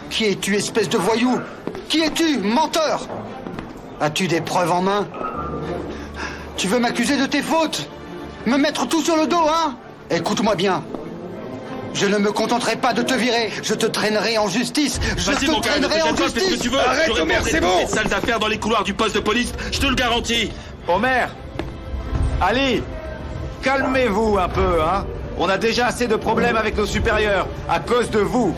Qui es-tu, espèce de voyou? Qui es-tu, menteur? As-tu des preuves en main? Tu veux m'accuser de tes fautes? Me mettre tout sur le dos, hein? Écoute-moi bien. Je ne me contenterai pas de te virer. Je te traînerai en justice. Je te traînerai en justice. Fais ce que tu veux. Arrête, Omer, c'est bon. Salle d'affaires dans les couloirs du poste de police, je te le garantis. Omer! Ali! Calmez-vous un peu, hein? On a déjà assez de problèmes avec nos supérieurs, à cause de vous.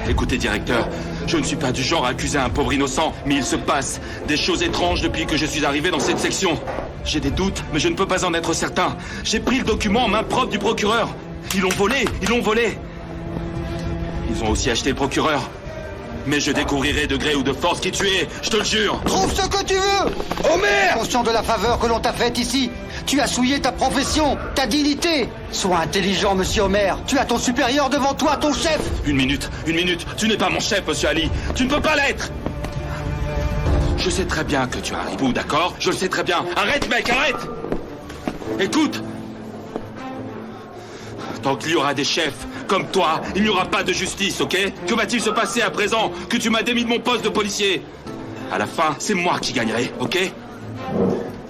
Écoutez, directeur, je ne suis pas du genre à accuser un pauvre innocent, mais il se passe des choses étranges depuis que je suis arrivé dans cette section. J'ai des doutes, mais je ne peux pas en être certain. J'ai pris le document en main propre du procureur. Ils l'ont volé, ils l'ont volé. Ils ont aussi acheté le procureur. Mais je découvrirai de gré ou de force qui tu es, je te le jure. Trouve ce que tu veux! Omer! Conscient de la faveur que l'on t'a faite ici, tu as souillé ta profession, ta dignité. Sois intelligent, monsieur Omer. Tu as ton supérieur devant toi, ton chef. Une minute. Tu n'es pas mon chef, monsieur Ali. Tu ne peux pas l'être. Je sais très bien que tu as un ribou, d'accord? Je le sais très bien. Arrête, mec, arrête! Écoute! Tant qu'il y aura des chefs comme toi, il n'y aura pas de justice, ok? Que va-t-il se passer à présent que tu m'as démis de mon poste de policier? À la fin, c'est moi qui gagnerai, ok?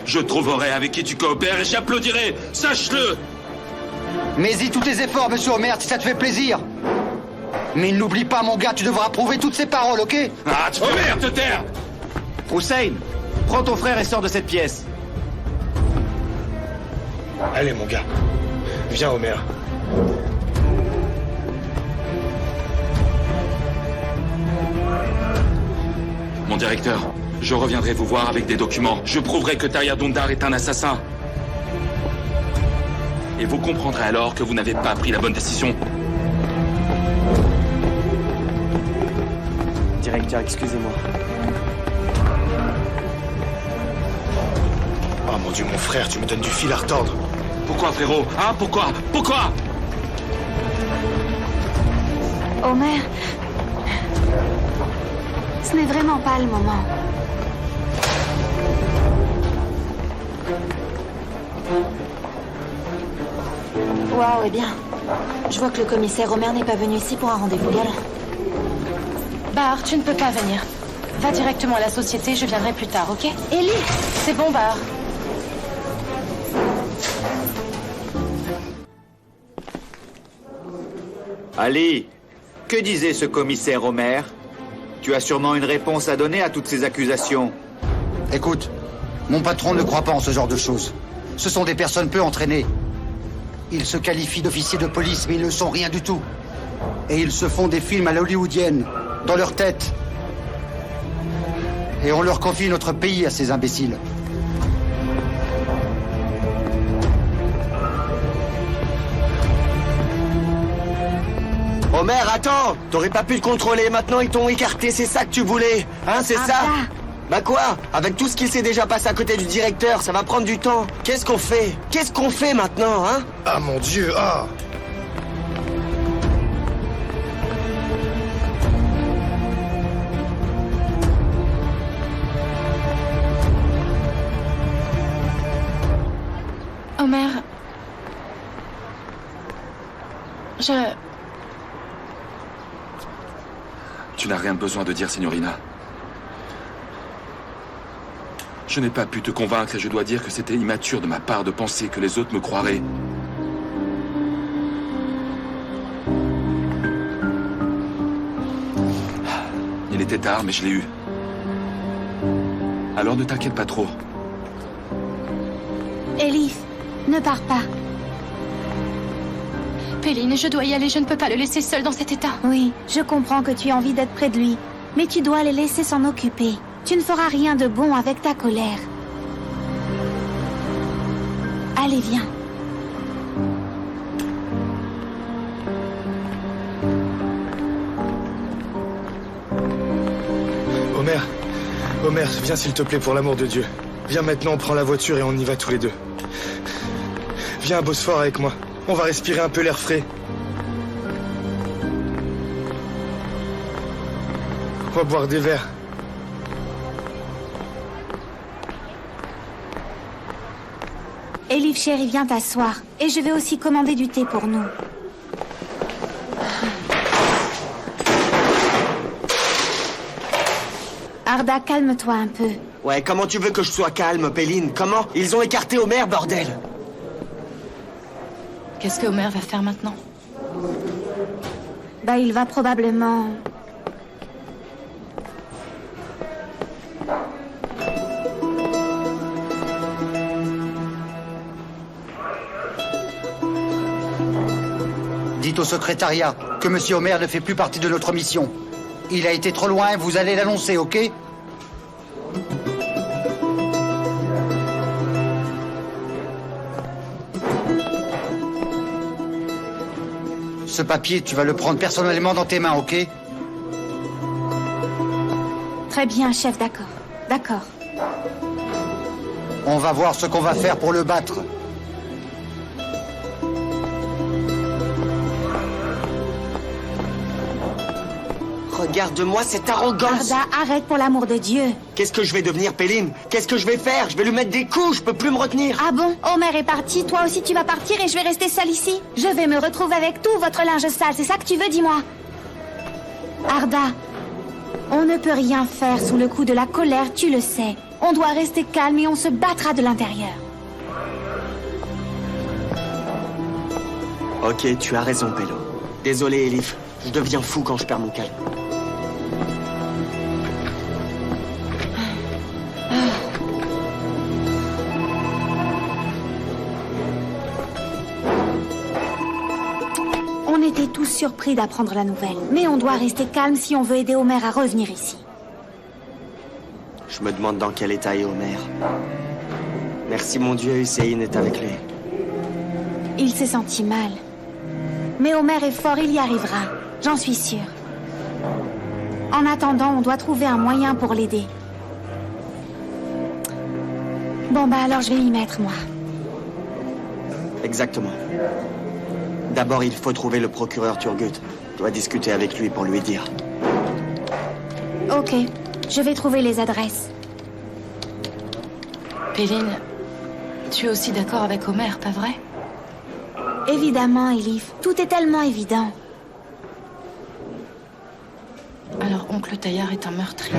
Je trouverai avec qui tu coopères et j'applaudirai, sache-le! Mets-y tous tes efforts, monsieur Omer, si ça te fait plaisir. Mais n'oublie pas, mon gars, tu devras prouver toutes ces paroles, ok? Ah, tu peux bien te taire! Hussein, prends ton frère et sors de cette pièce. Allez, mon gars. Viens, Omer. Mon directeur, je reviendrai vous voir avec des documents. Je prouverai que Tahir Dondar est un assassin. Et vous comprendrez alors que vous n'avez pas pris la bonne décision. Directeur, excusez-moi. Oh mon Dieu, mon frère, tu me donnes du fil à retordre. Pourquoi, frérot? Hein? Pourquoi? Omer, ce n'est vraiment pas le moment. Waouh, eh bien, je vois que le commissaire Omer n'est pas venu ici pour un rendez-vous galant. Bar, tu ne peux pas venir. Va directement à la société, je viendrai plus tard, ok? Ellie! C'est bon, Bar. Ali, que disait ce commissaire Omer? Tu as sûrement une réponse à donner à toutes ces accusations. Écoute, mon patron ne croit pas en ce genre de choses. Ce sont des personnes peu entraînées. Ils se qualifient d'officiers de police, mais ils ne sont rien du tout. Et ils se font des films à la hollywoodienne, dans leur tête. Et on leur confie notre pays à ces imbéciles. Omer, attends! T'aurais pas pu le contrôler, maintenant ils t'ont écarté, c'est ça que tu voulais? Hein, c'est ça? Bah quoi? Avec tout ce qui s'est déjà passé à côté du directeur, ça va prendre du temps. Qu'est-ce qu'on fait? Qu'est-ce qu'on fait maintenant, hein? Ah mon Dieu, ah! Omer... Tu n'as rien besoin de dire, signorina. Je n'ai pas pu te convaincre et je dois dire que c'était immature de ma part de penser que les autres me croiraient. Il était tard, mais je l'ai eu. Alors ne t'inquiète pas trop. Ellie, ne pars pas. Péline, je dois y aller, je ne peux pas le laisser seul dans cet état. Oui, je comprends que tu aies envie d'être près de lui, mais tu dois les laisser s'en occuper. Tu ne feras rien de bon avec ta colère. Allez, viens. Omer, viens s'il te plaît, pour l'amour de Dieu. Viens maintenant, on prend la voiture et on y va tous les deux. Viens à Bosphore avec moi. On va respirer un peu l'air frais. On va boire des verres. Elif chérie, viens t'asseoir. Et je vais aussi commander du thé pour nous. Arda, calme-toi un peu. Ouais, comment tu veux que je sois calme, Péline? Comment? Ils ont écarté Homer, bordel! Qu'est-ce que Homer va faire maintenant? Bah, il va probablement... Dites au secrétariat que Monsieur Homer ne fait plus partie de notre mission. Il a été trop loin, vous allez l'annoncer, ok? Ce papier, tu vas le prendre personnellement dans tes mains, ok? Très bien, chef, d'accord. D'accord. On va voir ce qu'on va faire pour le battre. Regarde-moi cette arrogance! Arda, arrête pour l'amour de Dieu. Qu'est-ce que je vais devenir, Péline? Qu'est-ce que je vais faire? Je vais lui mettre des coups, je peux plus me retenir! Ah bon? Homer est parti, toi aussi tu vas partir et je vais rester seule ici? Je vais me retrouver avec tout votre linge sale, c'est ça que tu veux, dis-moi? Arda, on ne peut rien faire sous le coup de la colère, tu le sais. On doit rester calme et on se battra de l'intérieur. Ok, tu as raison, Pélo. Désolé, Elif. Je deviens fou quand je perds mon calme. On était tous surpris d'apprendre la nouvelle. Mais on doit rester calme si on veut aider Homer à revenir ici. Je me demande dans quel état est Homer. Merci mon Dieu, Hussein est avec lui. Il s'est senti mal. Mais Homer est fort, il y arrivera. J'en suis sûre. En attendant, on doit trouver un moyen pour l'aider. Bon bah alors je vais m'y mettre, moi. Exactement. D'abord, il faut trouver le procureur Turgut. Je dois discuter avec lui pour lui dire. Ok, je vais trouver les adresses. Péline, tu es aussi d'accord avec Homer, pas vrai? Évidemment, Elif. Tout est tellement évident. Alors, oncle Taillard est un meurtrier.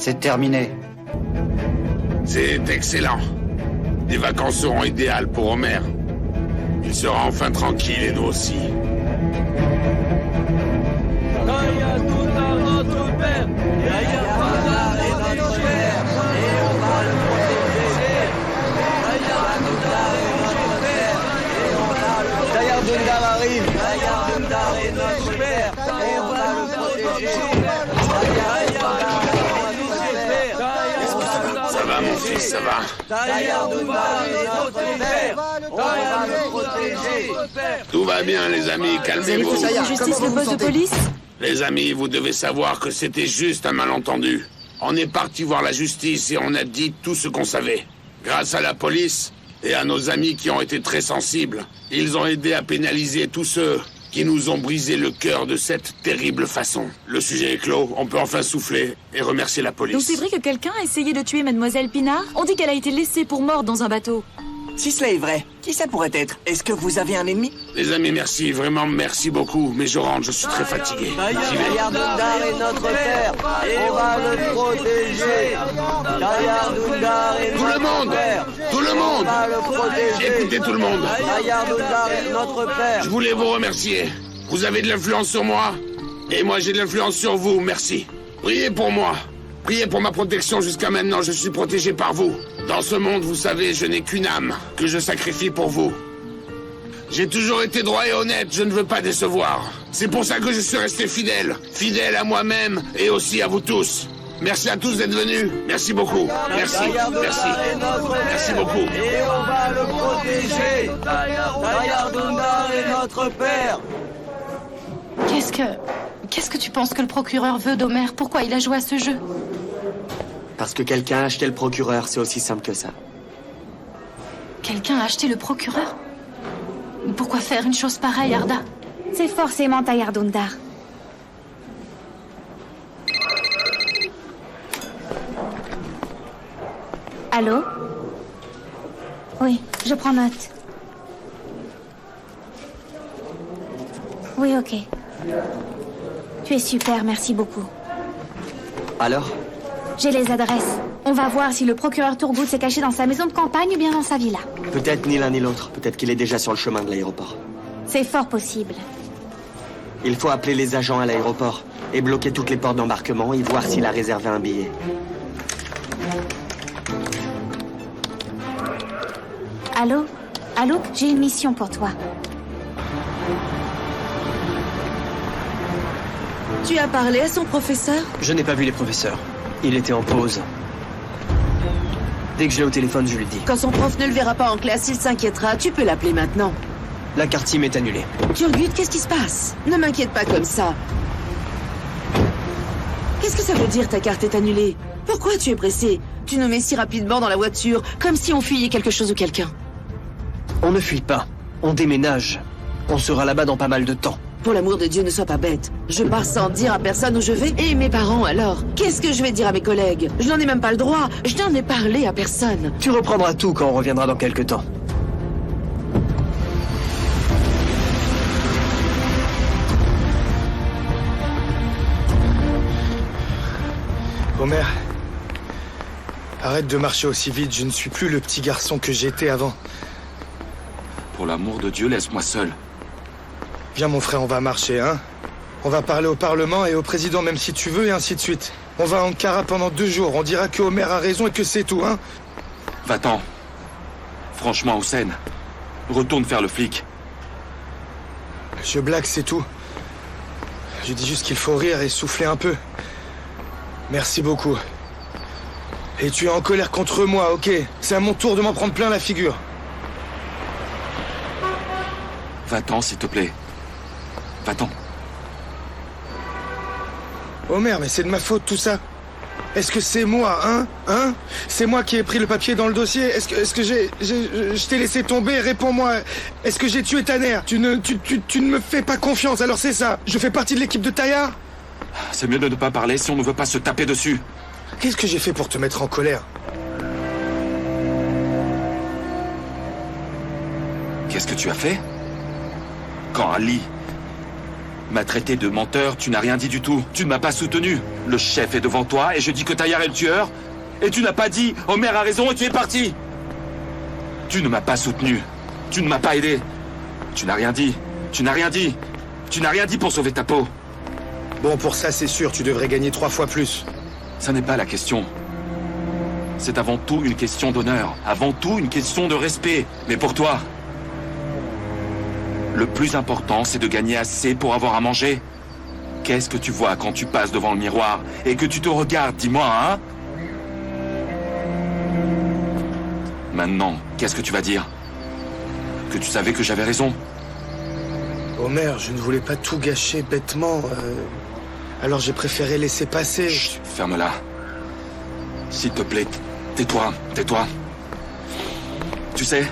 C'est terminé. C'est excellent. Les vacances seront idéales pour Homer. Il sera enfin tranquille et nous aussi. Taillard Dundar arrive! Taillard Dundar est notre père! Et on va le protéger! Ça va mon fils, ça va. Taillard Dundar est notre père! On va le protéger! Tout va bien les amis, calmez-vous. Justice, le boss de police? Les amis, vous devez savoir que c'était juste un malentendu. On est parti voir la justice et on a dit tout ce qu'on savait. Grâce à la police et à nos amis qui ont été très sensibles, ils ont aidé à pénaliser tous ceux qui nous ont brisé le cœur de cette terrible façon. Le sujet est clos, on peut enfin souffler et remercier la police. Donc c'est vrai que quelqu'un a essayé de tuer Mademoiselle Pinard? On dit qu'elle a été laissée pour morte dans un bateau. Si cela est vrai, qui ça pourrait être? Est-ce que vous avez un ennemi? Les amis, merci, vraiment merci beaucoup, mais je rentre, je suis très fatigué. J'y vais. Taillard Dundar est notre père! On va le protéger! Taillard Dundar est Tout le monde! Tout le monde! On va le protéger! Écoutez tout le monde! Taillard Dundar est notre père! Je voulais vous remercier. Vous avez de l'influence sur moi, et moi j'ai de l'influence sur vous, merci. Priez pour moi. Priez pour ma protection jusqu'à maintenant, je suis protégé par vous. Dans ce monde, vous savez, je n'ai qu'une âme que je sacrifie pour vous. J'ai toujours été droit et honnête, je ne veux pas décevoir. C'est pour ça que je suis resté fidèle. Fidèle à moi-même et aussi à vous tous. Merci à tous d'être venus. Merci beaucoup. Merci. Merci. Merci beaucoup. Et on va le protéger! Taillard Dundar est notre père! Qu'est-ce que tu penses que le procureur veut d'Homer? Pourquoi il a joué à ce jeu? Parce que quelqu'un a acheté le procureur, c'est aussi simple que ça. Quelqu'un a acheté le procureur? Pourquoi faire une chose pareille, Arda? C'est forcément Tayyar Dundar. Allô? Oui, je prends note. Oui, ok. Tu es super, merci beaucoup. Alors? J'ai les adresses. On va voir si le procureur Turgut s'est caché dans sa maison de campagne ou bien dans sa villa. Peut-être ni l'un ni l'autre. Peut-être qu'il est déjà sur le chemin de l'aéroport. C'est fort possible. Il faut appeler les agents à l'aéroport et bloquer toutes les portes d'embarquement et voir s'il a réservé un billet. Allô? Allô? J'ai une mission pour toi. Tu as parlé à son professeur? Je n'ai pas vu les professeurs. Il était en pause. Dès que je l'ai au téléphone, je lui dis. Quand son prof ne le verra pas en classe, il s'inquiétera. Tu peux l'appeler maintenant. La carte SIM est annulée. Turgut, qu'est-ce qui se passe? Ne m'inquiète pas comme ça. Qu'est-ce que ça veut dire, ta carte est annulée? Pourquoi tu es pressé? Tu nous mets si rapidement dans la voiture, comme si on fuyait quelque chose ou quelqu'un. On ne fuit pas. On déménage. On sera là-bas dans pas mal de temps. Pour l'amour de Dieu, ne sois pas bête. Je pars sans dire à personne où je vais. Et mes parents, alors? Qu'est-ce que je vais dire à mes collègues? Je n'en ai même pas le droit. Je n'en ai parlé à personne. Tu reprendras tout quand on reviendra dans quelques temps. Omer, arrête de marcher aussi vite. Je ne suis plus le petit garçon que j'étais avant. Pour l'amour de Dieu, laisse-moi seul. Viens mon frère, on va marcher, hein? On va parler au Parlement et au président même si tu veux et ainsi de suite. On va à Ankara pendant 2 jours, on dira que Omer a raison et que c'est tout, hein? Va-t'en. Franchement, Hussein, retourne faire le flic. Je blague, c'est tout. Je dis juste qu'il faut rire et souffler un peu. Merci beaucoup. Et tu es en colère contre moi, ok? C'est à mon tour de m'en prendre plein la figure. Va-t'en, s'il te plaît. Va-t'en. Omer, mais c'est de ma faute tout ça. Est-ce que c'est moi, hein? Hein? C'est moi qui ai pris le papier dans le dossier? Est-ce que je t'ai laissé tomber? Réponds-moi. Est-ce que j'ai tué Taner? Tu ne me fais pas confiance, alors c'est ça. Je fais partie de l'équipe de Tayyar? C'est mieux de ne pas parler si on ne veut pas se taper dessus. Qu'est-ce que j'ai fait pour te mettre en colère? Qu'est-ce que tu as fait? Quand Ali m'a traité de menteur, tu n'as rien dit du tout. Tu ne m'as pas soutenu. Le chef est devant toi et je dis que Tayyar est le tueur. Et tu n'as pas dit « Omer a raison » et tu es parti. Tu ne m'as pas soutenu. Tu ne m'as pas aidé. Tu n'as rien dit. Tu n'as rien dit. Tu n'as rien dit pour sauver ta peau. Bon, pour ça, c'est sûr, tu devrais gagner 3 fois plus. Ça n'est pas la question. C'est avant tout une question d'honneur. Avant tout une question de respect. Mais pour toi, le plus important, c'est de gagner assez pour avoir à manger. Qu'est-ce que tu vois quand tu passes devant le miroir et que tu te regardes, dis-moi, hein? Maintenant, qu'est-ce que tu vas dire? Que tu savais que j'avais raison? Omer, je ne voulais pas tout gâcher bêtement. Alors j'ai préféré laisser passer. Chut, ferme-la. S'il te plaît, tais-toi, tais-toi. Tu sais,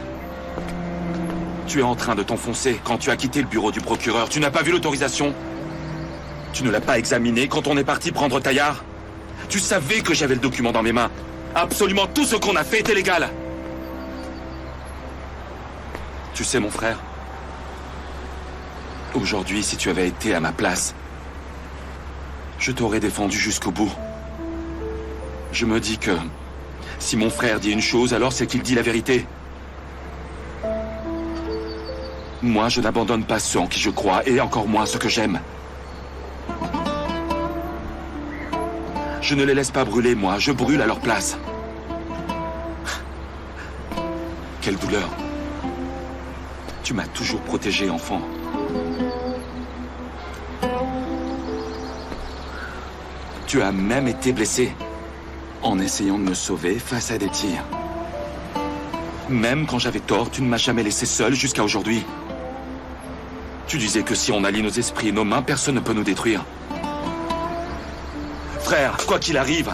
tu es en train de t'enfoncer quand tu as quitté le bureau du procureur. Tu n'as pas vu l'autorisation? Tu ne l'as pas examiné quand on est parti prendre Tayyar? Tu savais que j'avais le document dans mes mains. Absolument tout ce qu'on a fait était légal. Tu sais, mon frère, aujourd'hui, si tu avais été à ma place, je t'aurais défendu jusqu'au bout. Je me dis que si mon frère dit une chose, alors c'est qu'il dit la vérité. Moi, je n'abandonne pas ceux en qui je crois, et encore moins ceux que j'aime. Je ne les laisse pas brûler, moi. Je brûle à leur place. Quelle douleur. Tu m'as toujours protégé, enfant. Tu as même été blessé en essayant de me sauver face à des tirs. Même quand j'avais tort, tu ne m'as jamais laissé seul jusqu'à aujourd'hui. Tu disais que si on allie nos esprits et nos mains, personne ne peut nous détruire. Frère, quoi qu'il arrive,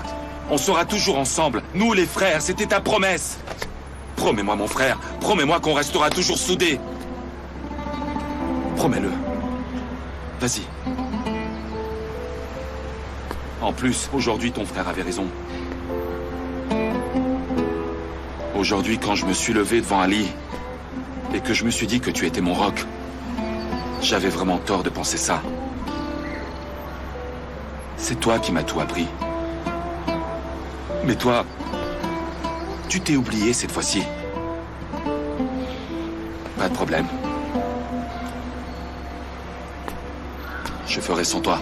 on sera toujours ensemble. Nous, les frères, c'était ta promesse. Promets-moi, mon frère, promets-moi qu'on restera toujours soudés. Promets-le. Vas-y. En plus, aujourd'hui, ton frère avait raison. Aujourd'hui, quand je me suis levé devant Ali et que je me suis dit que tu étais mon roc, j'avais vraiment tort de penser ça. C'est toi qui m'as tout appris. Mais toi, tu t'es oublié cette fois-ci. Pas de problème. Je ferai sans toi.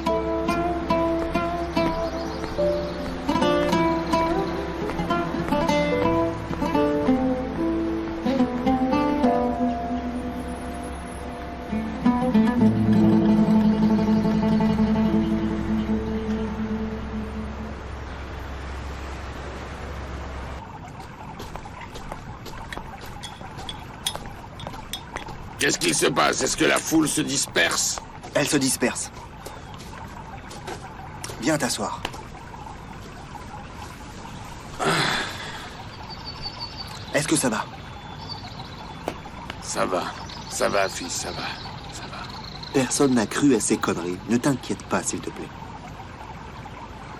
Qu'est-ce qu'il se passe? Est-ce que la foule se disperse? Elle se disperse. Viens t'asseoir. Est-ce que ça va? Ça va, fils, ça va. Personne n'a cru à ces conneries. Ne t'inquiète pas, s'il te plaît.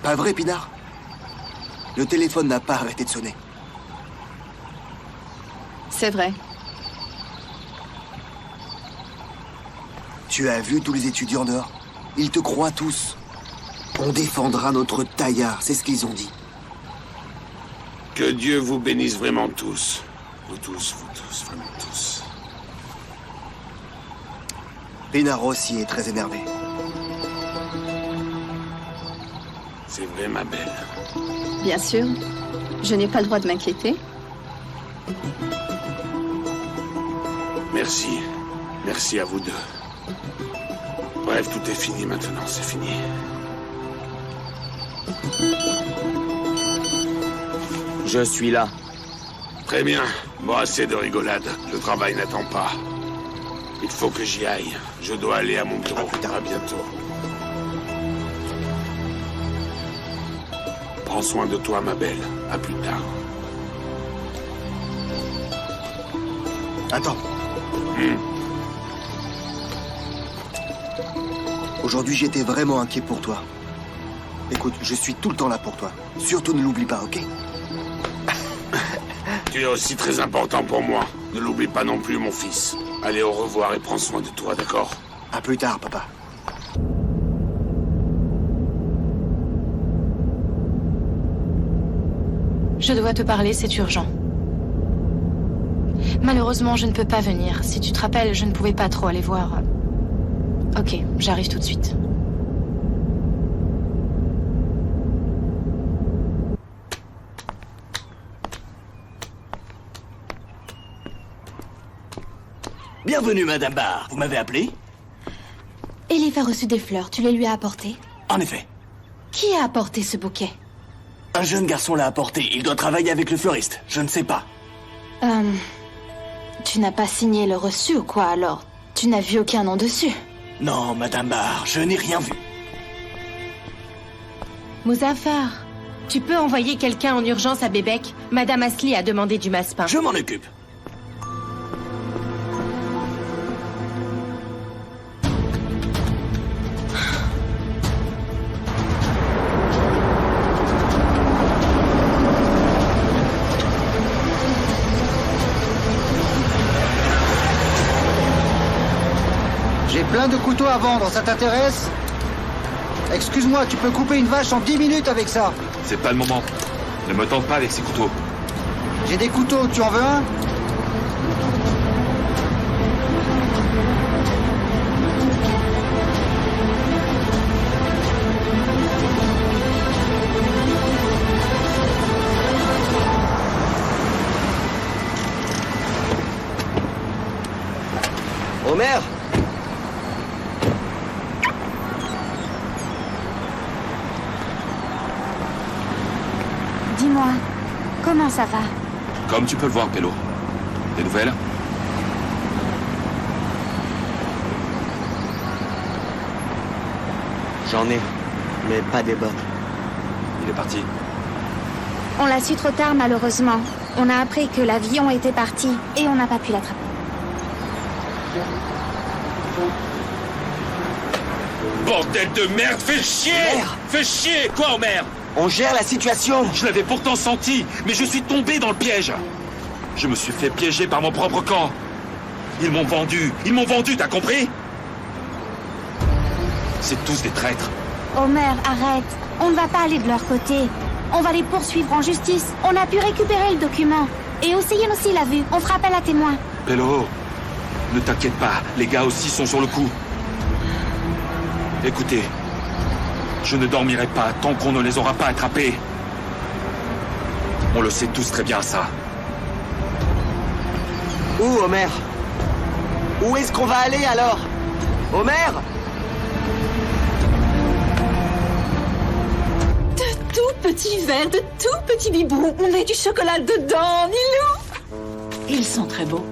Pas vrai, Pinard? Le téléphone n'a pas arrêté de sonner. C'est vrai. Tu as vu tous les étudiants dehors? Ils te croient tous. On défendra notre taillard, c'est ce qu'ils ont dit. Que Dieu vous bénisse vraiment tous. Vous tous, vraiment tous. Pinard aussi est très énervé. C'est vrai, ma belle. Bien sûr. Je n'ai pas le droit de m'inquiéter. Merci. Merci à vous deux. Bref, tout est fini maintenant, c'est fini. Je suis là. Très bien. Bon, assez de rigolade. Le travail n'attend pas. Il faut que j'y aille. Je dois aller à mon bureau. À bientôt. Prends soin de toi, ma belle. À plus tard. Attends. Aujourd'hui, j'étais vraiment inquiet pour toi. Écoute, je suis tout le temps là pour toi. Surtout ne l'oublie pas, ok? Tu es aussi très important pour moi. Ne l'oublie pas non plus, mon fils. Allez, au revoir et prends soin de toi, d'accord? À plus tard, papa. Je dois te parler, c'est urgent. Malheureusement, je ne peux pas venir. Si tu te rappelles, je ne pouvais pas trop aller voir. Ok, j'arrive tout de suite. Bienvenue, Madame Barr. Vous m'avez appelé? Elif a reçu des fleurs, tu les lui as apportées? En effet. Qui a apporté ce bouquet? Un jeune garçon l'a apporté. Il doit travailler avec le fleuriste. Je ne sais pas. Tu n'as pas signé le reçu ou quoi alors? Tu n'as vu aucun nom dessus? Non, Madame Barr, je n'ai rien vu. Mouzaffar, tu peux envoyer quelqu'un en urgence à Bébek? Madame Asli a demandé du massepain. Je m'en occupe. J'ai plein de couteaux à vendre, ça t'intéresse? Excuse-moi, tu peux couper une vache en 10 minutes avec ça. C'est pas le moment. Ne me tente pas avec ces couteaux. J'ai des couteaux, tu en veux un? Omer! Dis-moi, comment ça va? Comme tu peux le voir, Pello. Des nouvelles? J'en ai, mais pas des bonnes. Il est parti. On l'a su trop tard, malheureusement. On a appris que l'avion était parti et on n'a pas pu l'attraper. Bordel de merde, fais chier! Fais chier! Quoi, Homer? On gère la situation. Je l'avais pourtant senti, mais je suis tombé dans le piège. Je me suis fait piéger par mon propre camp. Ils m'ont vendu, t'as compris? C'est tous des traîtres. Homer, arrête. On ne va pas aller de leur côté. On va les poursuivre en justice. On a pu récupérer le document. Et Océane aussi l'a vu. On fera appel à témoin. Bello, ne t'inquiète pas, les gars aussi sont sur le coup. Écoutez, je ne dormirai pas tant qu'on ne les aura pas attrapés. On le sait tous très bien, ça. Où, Homer? Où est-ce qu'on va aller, alors? Homer? De tout petits verres, de tout petits biberons. On met du chocolat dedans, Nilou. Ils sont très beaux.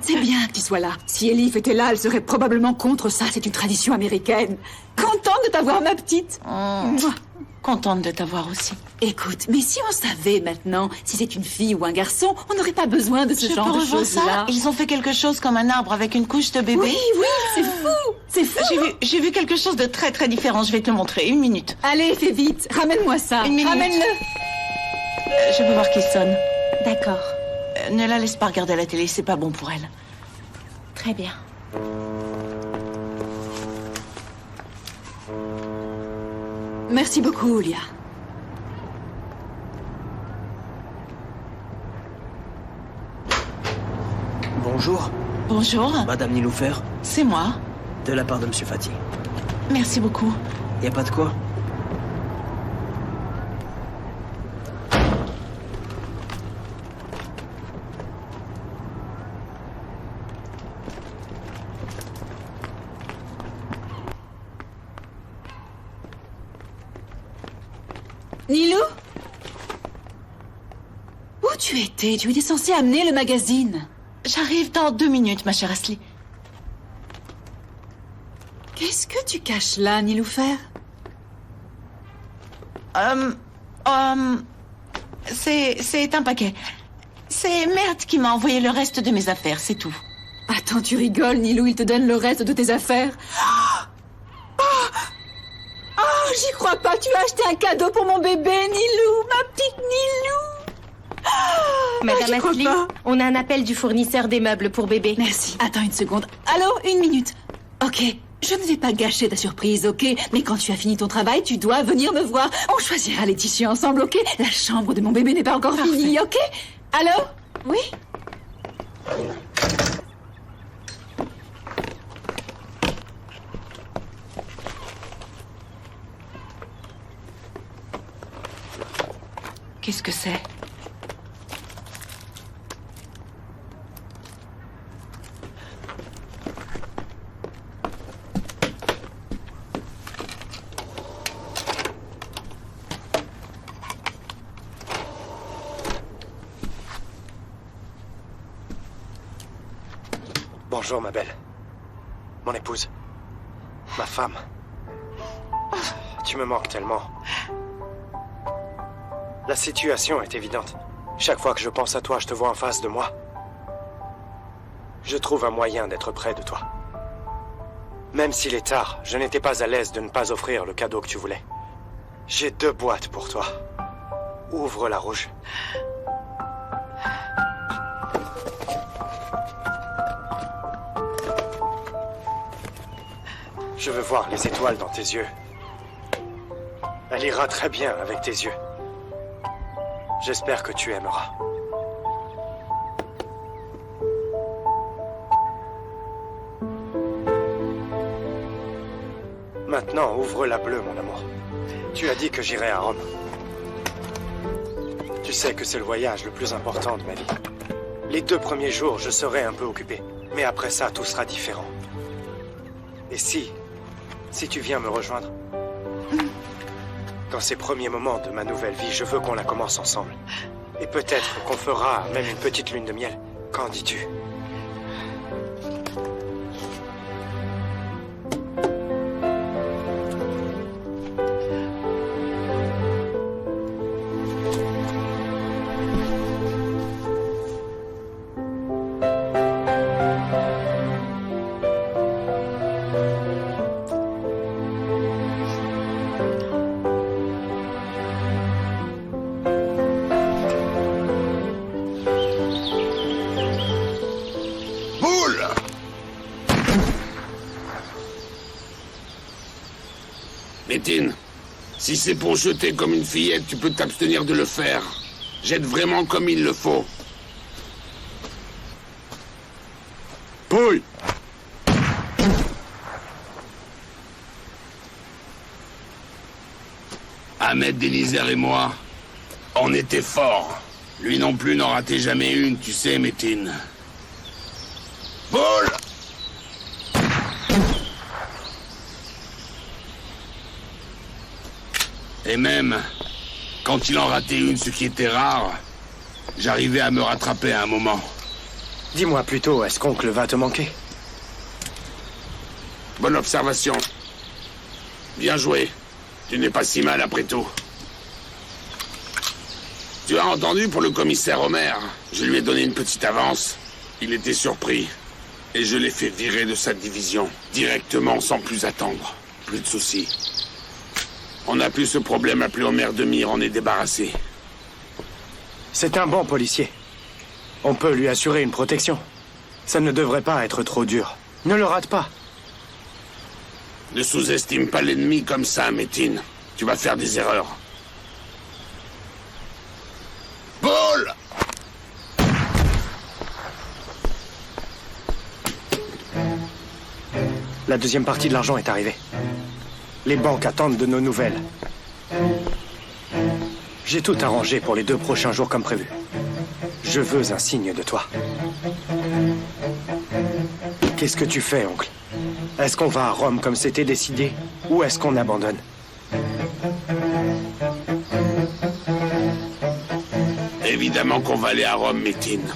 C'est bien que tu sois là. Si Elif était là, elle serait probablement contre ça. C'est une tradition américaine. Contente de t'avoir, ma petite. Mouah. Contente de t'avoir aussi. Écoute, mais si on savait maintenant si c'est une fille ou un garçon, on n'aurait pas besoin de ce genre de choses-là. Ils ont fait quelque chose comme un arbre avec une couche de bébé. Oui, c'est fou. C'est fou. J'ai vu quelque chose de très très différent. Je vais te le montrer. 1 minute. Allez, fais vite. Ramène-moi ça. 1 minute. Ramène-le. Je peux voir qui sonne. D'accord. Ne la laisse pas regarder la télé, c'est pas bon pour elle. Très bien. Merci beaucoup, Lia. Bonjour. Bonjour. Madame Niloufer, C'est moi. de la part de Monsieur Fati. Merci beaucoup. Y a pas de quoi. Nilou? Où tu étais? Tu étais censée amener le magazine. J'arrive dans 2 minutes, ma chère Ashley. Qu'est-ce que tu caches là, Niloufer? C'est un paquet. C'est Merde qui m'a envoyé le reste de mes affaires, c'est tout. Attends, tu rigoles, Nilou, il te donne le reste de tes affaires. Oh, j'y crois pas, tu as acheté un cadeau pour mon bébé, Nilou, ma petite Nilou. Madame j'y Ashley, crois pas. on a un appel du fournisseur des meubles pour bébé. Merci. Attends une seconde. Allô, 1 minute. Ok, je ne vais pas gâcher ta surprise, ok? Mais quand tu as fini ton travail, tu dois venir me voir. On choisira les tissus ensemble, ok? La chambre de mon bébé n'est pas encore finie, ok? Allô? Oui? Qu'est-ce que c'est? Bonjour, ma belle. Mon épouse. Ma femme. Tu me manques tellement. La situation est évidente. Chaque fois que je pense à toi, je te vois en face de moi. Je trouve un moyen d'être près de toi. Même s'il est tard, je n'étais pas à l'aise de ne pas offrir le cadeau que tu voulais. J'ai 2 boîtes pour toi. Ouvre la rouge. Je veux voir les étoiles dans tes yeux. Elle ira très bien avec tes yeux. J'espère que tu aimeras. Maintenant, ouvre la bleue, mon amour. Tu as dit que j'irai à Rome. Tu sais que c'est le voyage le plus important de ma vie. Les 2 premiers jours, je serai un peu occupé. Mais après ça, tout sera différent. Et si tu viens me rejoindre, dans ces premiers moments de ma nouvelle vie, je veux qu'on la commence ensemble. Et peut-être qu'on fera même une petite lune de miel. Qu'en dis-tu ? Métine, si c'est pour jeter comme une fillette, tu peux t'abstenir de le faire. Jette vraiment comme il le faut. Pouille! Ahmed Denizer et moi, on était forts. Lui non plus n'en ratait jamais une, tu sais, Métine. Boule! Et même, quand il en ratait une, ce qui était rare, j'arrivais à me rattraper à un moment. Dis-moi plutôt, est-ce qu'oncle va te manquer? Bonne observation. Bien joué. Tu n'es pas si mal après tout. Tu as entendu pour le commissaire Homer? Je lui ai donné une petite avance. Il était surpris. Et je l'ai fait virer de sa division. Directement, sans plus attendre. Plus de soucis. On n'a plus ce problème, appelé Homer Demire, on est débarrassé. C'est un bon policier. On peut lui assurer une protection. Ça ne devrait pas être trop dur. Ne le rate pas. Ne sous-estime pas l'ennemi comme ça, Métine. Tu vas faire des erreurs. Boule! La deuxième partie de l'argent est arrivée. Les banques attendent de nos nouvelles. J'ai tout arrangé pour les 2 prochains jours comme prévu. Je veux un signe de toi. Qu'est-ce que tu fais, oncle? Est-ce qu'on va à Rome comme c'était décidé, ou est-ce qu'on abandonne? Évidemment qu'on va aller à Rome, Métine.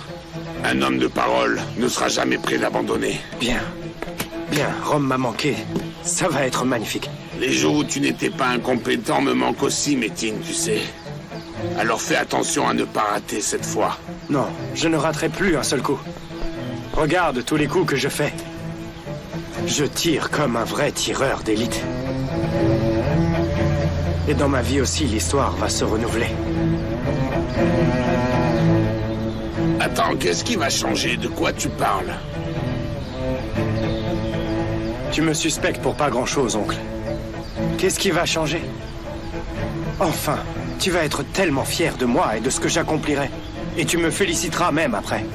Un homme de parole ne sera jamais prêt d'abandonner. Bien. Bien, Rome m'a manqué. Ça va être magnifique. Les jours où tu n'étais pas incompétent me manquent aussi, Métine, tu sais. Alors fais attention à ne pas rater cette fois. Non, je ne raterai plus un seul coup. Regarde tous les coups que je fais. Je tire comme un vrai tireur d'élite. Et dans ma vie aussi, l'histoire va se renouveler. Attends, qu'est-ce qui va changer? De quoi tu parles? Tu me suspectes pour pas grand-chose, oncle. Qu'est-ce qui va changer? Enfin, tu vas être tellement fier de moi et de ce que j'accomplirai. Et tu me féliciteras même après.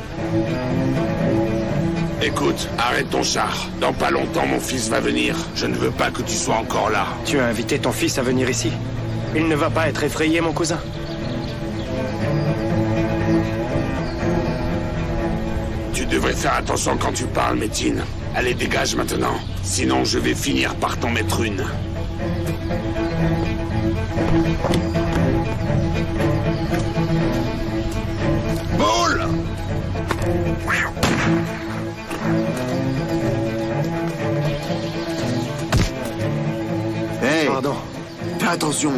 Écoute, arrête ton char. Dans pas longtemps, mon fils va venir. Je ne veux pas que tu sois encore là. Tu as invité ton fils à venir ici. Il ne va pas être effrayé, mon cousin? Tu devrais faire attention quand tu parles, Métine. Allez, dégage maintenant. Sinon, je vais finir par t'en mettre une. Boule! Hey! Pardon. Fais attention.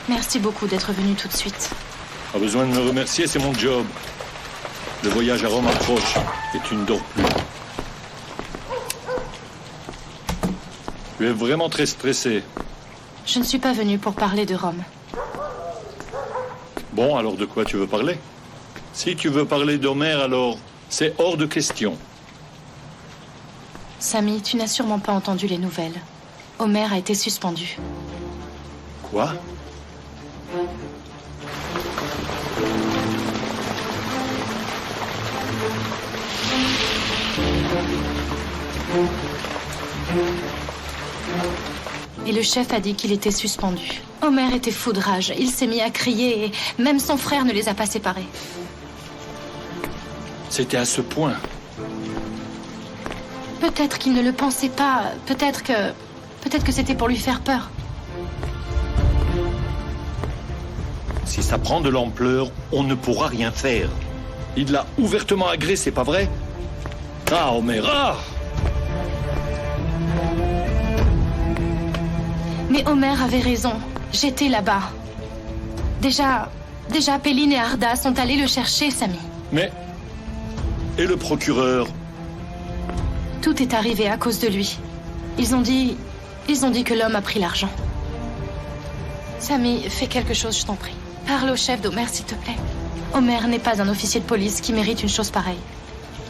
Merci beaucoup d'être venu tout de suite. Pas besoin de me remercier, c'est mon job. Le voyage à Rome approche et tu ne dors plus. Tu es vraiment très stressé. Je ne suis pas venue pour parler de Rome. Bon, alors de quoi tu veux parler? Si tu veux parler d'Homer, alors c'est hors de question. Samy, tu n'as sûrement pas entendu les nouvelles. Homer a été suspendu. Quoi? Et le chef a dit qu'il était suspendu. Homer était fou de rage. Il s'est mis à crier et même son frère ne les a pas séparés. C'était à ce point. Peut-être qu'il ne le pensait pas. Peut-être que c'était pour lui faire peur. Si ça prend de l'ampleur, on ne pourra rien faire. Il l'a ouvertement agressé, pas vrai? Ah, Homer, ah! Mais Omer avait raison. J'étais là-bas. Déjà, Péline et Arda sont allés le chercher, Samy. Mais... Et le procureur? Tout est arrivé à cause de lui. Ils ont dit que l'homme a pris l'argent. Samy, fais quelque chose, je t'en prie. Parle au chef d'Omer, s'il te plaît. Omer n'est pas un officier de police qui mérite une chose pareille.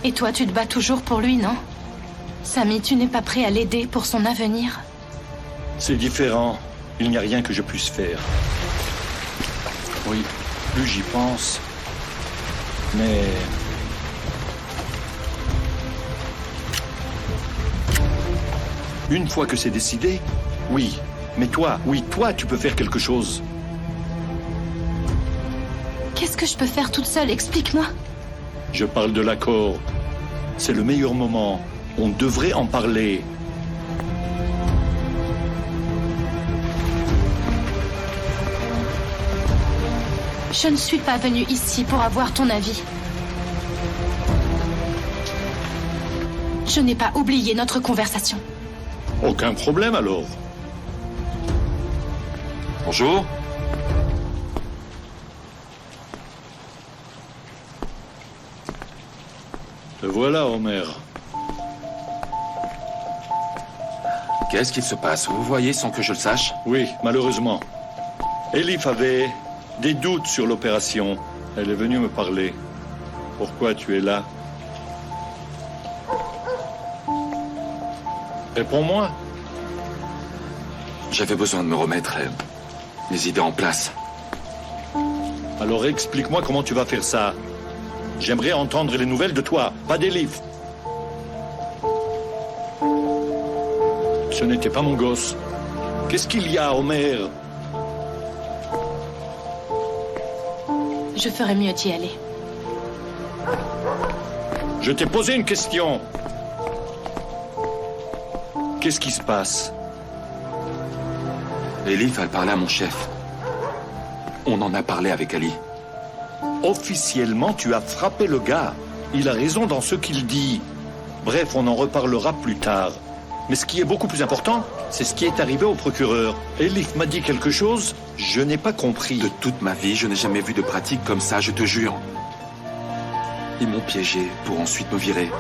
Et toi, tu te bats toujours pour lui, non? Samy, tu n'es pas prêt à l'aider pour son avenir? C'est différent. Il n'y a rien que je puisse faire. Oui, plus j'y pense. Mais... Une fois que c'est décidé, oui. Mais toi, tu peux faire quelque chose. Qu'est-ce que je peux faire toute seule? Explique-moi. Je parle de l'accord. C'est le meilleur moment. On devrait en parler. Je ne suis pas venue ici pour avoir ton avis. Je n'ai pas oublié notre conversation. Aucun problème alors. Bonjour. Te voilà, Homer. Qu'est-ce qu'il se passe? Vous voyez sans que je le sache? Oui, malheureusement. Elif avait des doutes sur l'opération. Elle est venue me parler. Pourquoi tu es là? Réponds-moi. J'avais besoin de me remettre les idées en place. Alors explique-moi comment tu vas faire ça. J'aimerais entendre les nouvelles de toi, pas d'Elif. Ce n'était pas mon gosse. Qu'est-ce qu'il y a, Homer? Je ferais mieux d'y aller. Je t'ai posé une question. Qu'est-ce qui se passe? Elif a parlé à mon chef. On en a parlé avec Ali. Officiellement, tu as frappé le gars. Il a raison dans ce qu'il dit. Bref, on en reparlera plus tard. Mais ce qui est beaucoup plus important, c'est ce qui est arrivé au procureur. Elif m'a dit quelque chose, je n'ai pas compris. De toute ma vie, je n'ai jamais vu de pratique comme ça, je te jure. Ils m'ont piégé pour ensuite me virer.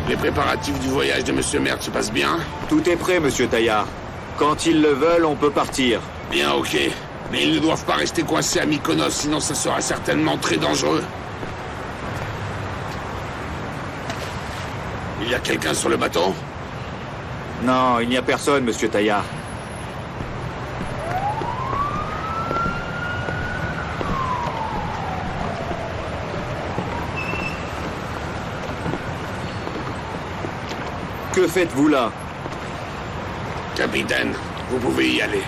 Les préparatifs du voyage de Monsieur Merck se passent bien? Tout est prêt, Monsieur Taillard. Quand ils le veulent, on peut partir. Bien, ok. Mais ils ne doivent pas rester coincés à Mykonos, sinon ça sera certainement très dangereux. Il y a quelqu'un sur le bateau? Non, il n'y a personne, Monsieur Taillard. Que faites-vous là? Capitaine, vous pouvez y aller.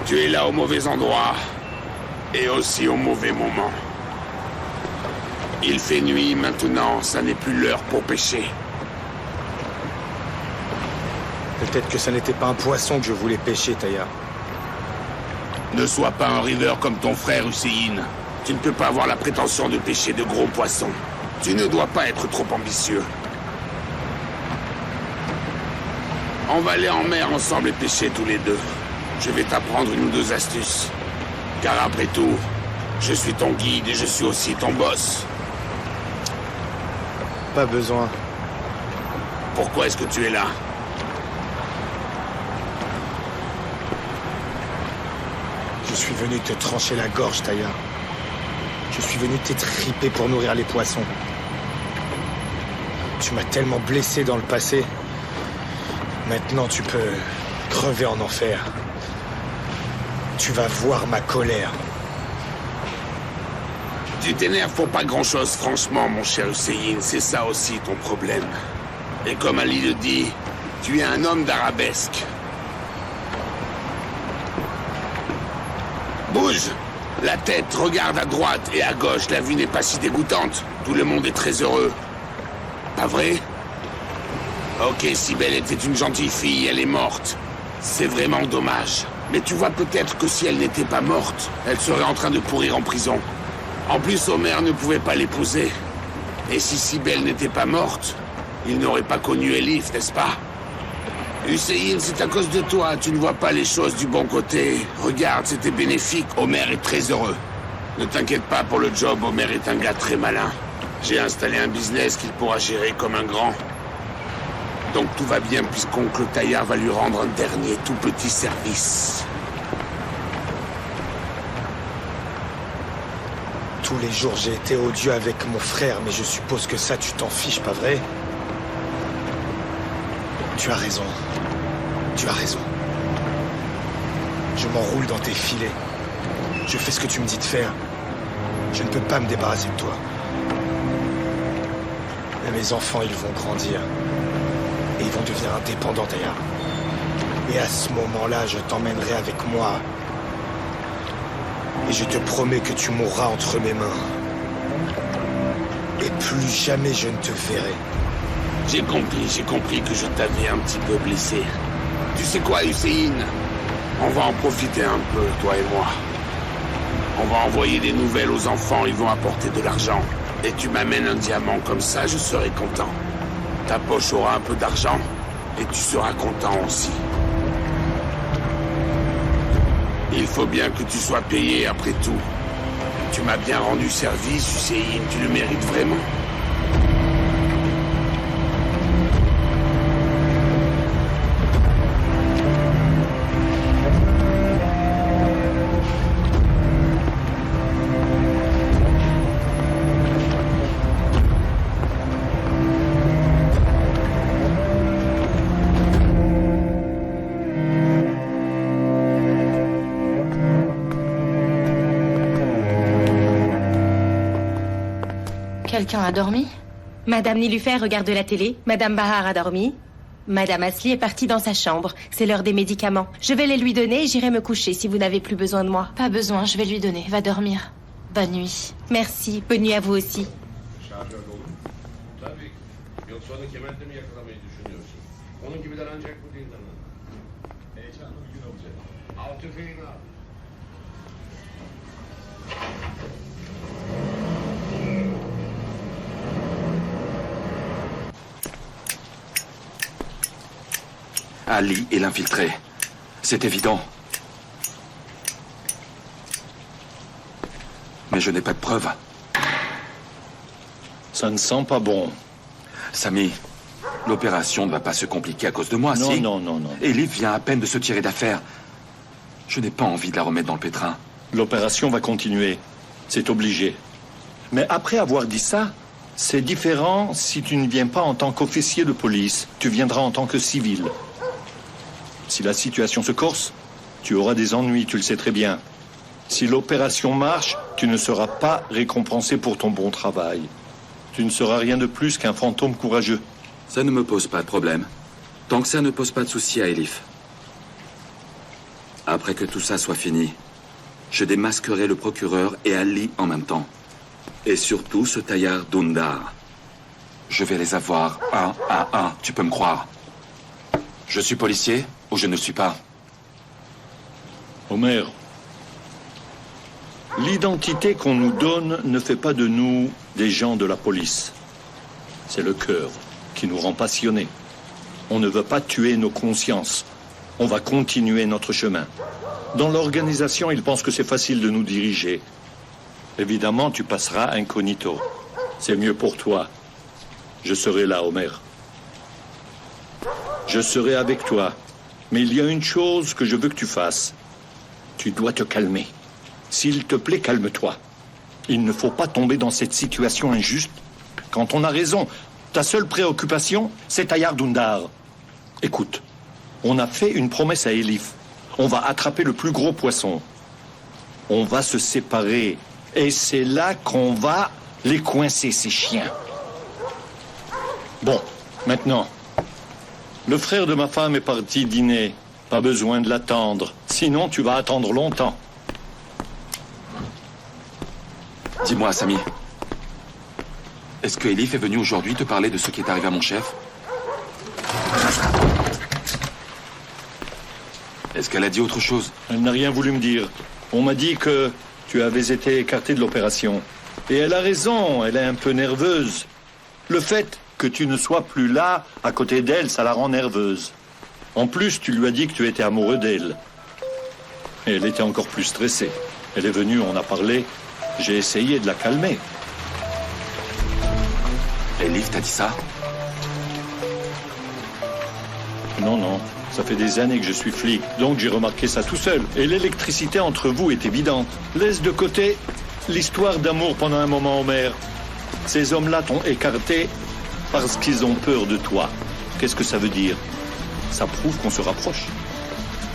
Tu es là au mauvais endroit et aussi au mauvais moment. Il fait nuit maintenant, ça n'est plus l'heure pour pêcher. Peut-être que ça n'était pas un poisson que je voulais pêcher, Taillard. Ne sois pas un riveur comme ton frère Hussein. Tu ne peux pas avoir la prétention de pêcher de gros poissons. Tu ne dois pas être trop ambitieux. On va aller en mer ensemble et pêcher tous les deux. Je vais t'apprendre une ou deux astuces. Car après tout, je suis ton guide et je suis aussi ton boss. Pas besoin. Pourquoi est-ce que tu es là? Je suis venu te trancher la gorge, Taillard. Je suis venu t'étriper pour nourrir les poissons. Tu m'as tellement blessé dans le passé. Maintenant, tu peux crever en enfer. Tu vas voir ma colère. Tu t'énerves pour pas grand-chose, franchement, mon cher Hussein. C'est ça aussi ton problème. Et comme Ali le dit, tu es un homme d'arabesque. Bouge! La tête, regarde à droite et à gauche, la vue n'est pas si dégoûtante. Tout le monde est très heureux. Pas vrai? Ok, Cybèle était une gentille fille, elle est morte. C'est vraiment dommage. Mais tu vois peut-être que si elle n'était pas morte, elle serait en train de pourrir en prison. En plus, Homer ne pouvait pas l'épouser. Et si Cybèle n'était pas morte, il n'aurait pas connu Elif, n'est-ce pas? Hussein, c'est à cause de toi, tu ne vois pas les choses du bon côté. Regarde, c'était bénéfique, Homer est très heureux. Ne t'inquiète pas pour le job, Homer est un gars très malin. J'ai installé un business qu'il pourra gérer comme un grand. Donc tout va bien puisqu'oncle Taillard va lui rendre un dernier tout petit service. Tous les jours, j'ai été odieux avec mon frère, mais je suppose que ça, tu t'en fiches, pas vrai? Tu as raison. Tu as raison. Je m'enroule dans tes filets. Je fais ce que tu me dis de faire. Je ne peux pas me débarrasser de toi. Mais mes enfants, ils vont grandir. Et ils vont devenir indépendants, Taillard. Et à ce moment-là, je t'emmènerai avec moi. Et je te promets que tu mourras entre mes mains. Et plus jamais je ne te verrai. J'ai compris que je t'avais un petit peu blessé. Tu sais quoi, Hussein? On va en profiter un peu, toi et moi. On va envoyer des nouvelles aux enfants, ils vont apporter de l'argent. Et tu m'amènes un diamant, comme ça je serai content. Ta poche aura un peu d'argent, et tu seras content aussi. Il faut bien que tu sois payé après tout. Tu m'as bien rendu service, Hussein, tu le mérites vraiment. Quelqu'un a dormi? Madame Nilufer regarde la télé, Madame Bahar a dormi, Madame Asli est partie dans sa chambre. C'est l'heure des médicaments. Je vais les lui donner et j'irai me coucher si vous n'avez plus besoin de moi. Pas besoin, je vais lui donner. Va dormir. Bonne nuit. Merci, bonne nuit à vous aussi. Ali est l'infiltré. C'est évident. Mais je n'ai pas de preuves. Ça ne sent pas bon. Samy, l'opération ne va pas se compliquer à cause de moi, non, si? Non, non, non. Elif vient à peine de se tirer d'affaire. Je n'ai pas envie de la remettre dans le pétrin. L'opération va continuer. C'est obligé. Mais après avoir dit ça, c'est différent si tu ne viens pas en tant qu'officier de police. Tu viendras en tant que civil. Si la situation se corse, tu auras des ennuis, tu le sais très bien. Si l'opération marche, tu ne seras pas récompensé pour ton bon travail. Tu ne seras rien de plus qu'un fantôme courageux. Ça ne me pose pas de problème. Tant que ça ne pose pas de souci à Elif. Après que tout ça soit fini, je démasquerai le procureur et Ali en même temps. Et surtout ce taillard Dundar. Je vais les avoir un à un, tu peux me croire. Je suis policier ou je ne le suis pas? Homer, l'identité qu'on nous donne ne fait pas de nous des gens de la police. C'est le cœur qui nous rend passionnés. On ne veut pas tuer nos consciences. On va continuer notre chemin. Dans l'organisation, ils pensent que c'est facile de nous diriger. Évidemment, tu passeras incognito. C'est mieux pour toi. Je serai là, Homer. Je serai avec toi. Mais il y a une chose que je veux que tu fasses. Tu dois te calmer. S'il te plaît, calme-toi. Il ne faut pas tomber dans cette situation injuste. Quand on a raison, ta seule préoccupation, c'est Taillard Dundar. Écoute, on a fait une promesse à Elif. On va attraper le plus gros poisson. On va se séparer. Et c'est là qu'on va les coincer, ces chiens. Bon, maintenant, le frère de ma femme est parti dîner. Pas besoin de l'attendre. Sinon, tu vas attendre longtemps. Dis-moi, Samy. Est-ce que Elif est venue aujourd'hui te parler de ce qui est arrivé à mon chef? Est-ce qu'elle a dit autre chose? Elle n'a rien voulu me dire. On m'a dit que tu avais été écarté de l'opération. Et elle a raison, elle est un peu nerveuse. Le fait que tu ne sois plus là, à côté d'elle, ça la rend nerveuse. En plus, tu lui as dit que tu étais amoureux d'elle. Et elle était encore plus stressée. Elle est venue, on a parlé. J'ai essayé de la calmer. Elif t'a dit ça? Non, non. Ça fait des années que je suis flic, donc j'ai remarqué ça tout seul. Et l'électricité entre vous est évidente. Laisse de côté l'histoire d'amour pendant un moment, Homer. Ces hommes-là t'ont écarté parce qu'ils ont peur de toi. Qu'est-ce que ça veut dire? Ça prouve qu'on se rapproche.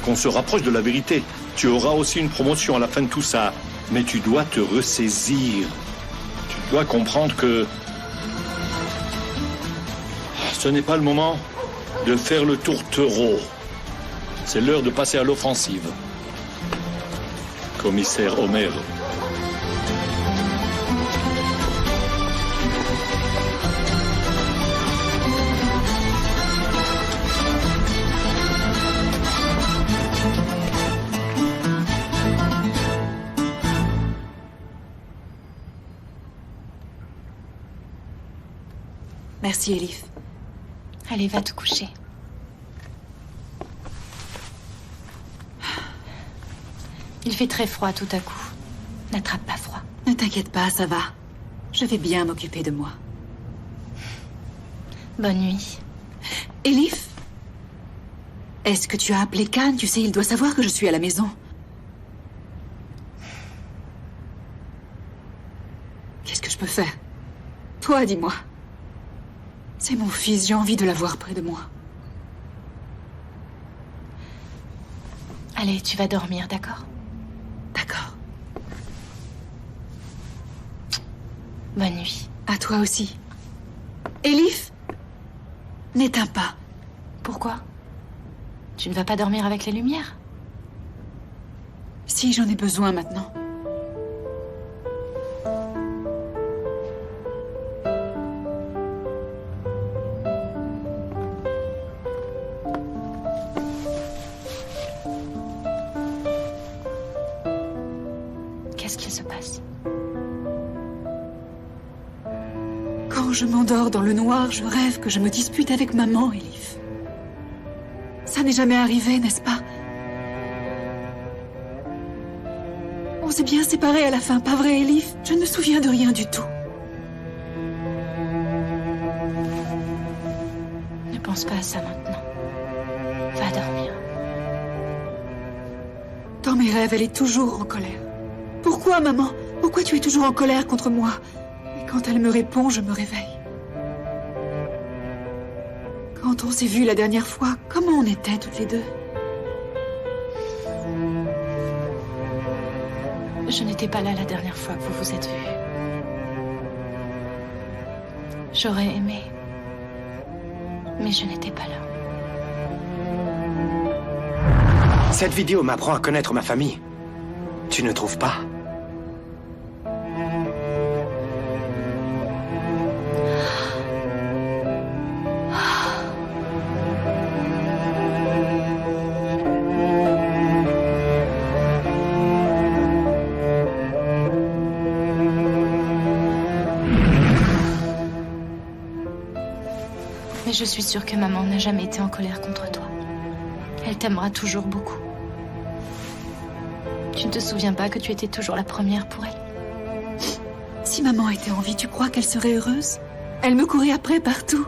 Qu'on se rapproche de la vérité. Tu auras aussi une promotion à la fin de tout ça. Mais tu dois te ressaisir. Tu dois comprendre que ce n'est pas le moment de faire le tourtereau. C'est l'heure de passer à l'offensive. Commissaire Homer. Merci, Elif. Allez, va te coucher. Il fait très froid tout à coup. N'attrape pas froid. Ne t'inquiète pas, ça va. Je vais bien m'occuper de moi. Bonne nuit. Elif, est-ce que tu as appelé Khan? Tu sais, il doit savoir que je suis à la maison. Qu'est-ce que je peux faire? Toi, dis-moi. C'est mon fils, j'ai envie de l'avoir près de moi. Allez, tu vas dormir, d'accord? D'accord. Bonne nuit. À toi aussi. Elif, n'éteins pas. Pourquoi? Tu ne vas pas dormir avec les lumières? Si, j'en ai besoin maintenant. Qu'est-ce qui se passe? Quand je m'endors dans le noir, je rêve que je me dispute avec maman, Elif. Ça n'est jamais arrivé, n'est-ce pas? On s'est bien séparés à la fin, pas vrai, Elif? Je ne me souviens de rien du tout. Ne pense pas à ça maintenant. Va dormir. Dans mes rêves, elle est toujours en colère. Pourquoi, maman? Pourquoi tu es toujours en colère contre moi? Et quand elle me répond, je me réveille. Quand on s'est vus la dernière fois, comment on était toutes les deux? Je n'étais pas là la dernière fois que vous vous êtes vus. J'aurais aimé, mais je n'étais pas là. Cette vidéo m'apprend à connaître ma famille. Tu ne trouves pas? Mais je suis sûre que maman n'a jamais été en colère contre toi. Elle t'aimera toujours beaucoup. Tu ne te souviens pas que tu étais toujours la première pour elle? Si maman était en vie, tu crois qu'elle serait heureuse? Elle me courait après partout.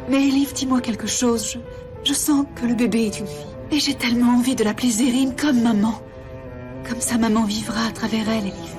Mais Elif, dis-moi quelque chose. Je sens que le bébé est une fille. Et j'ai tellement envie de l'appeler Zérine comme maman. Comme ça, maman vivra à travers elle, Elif.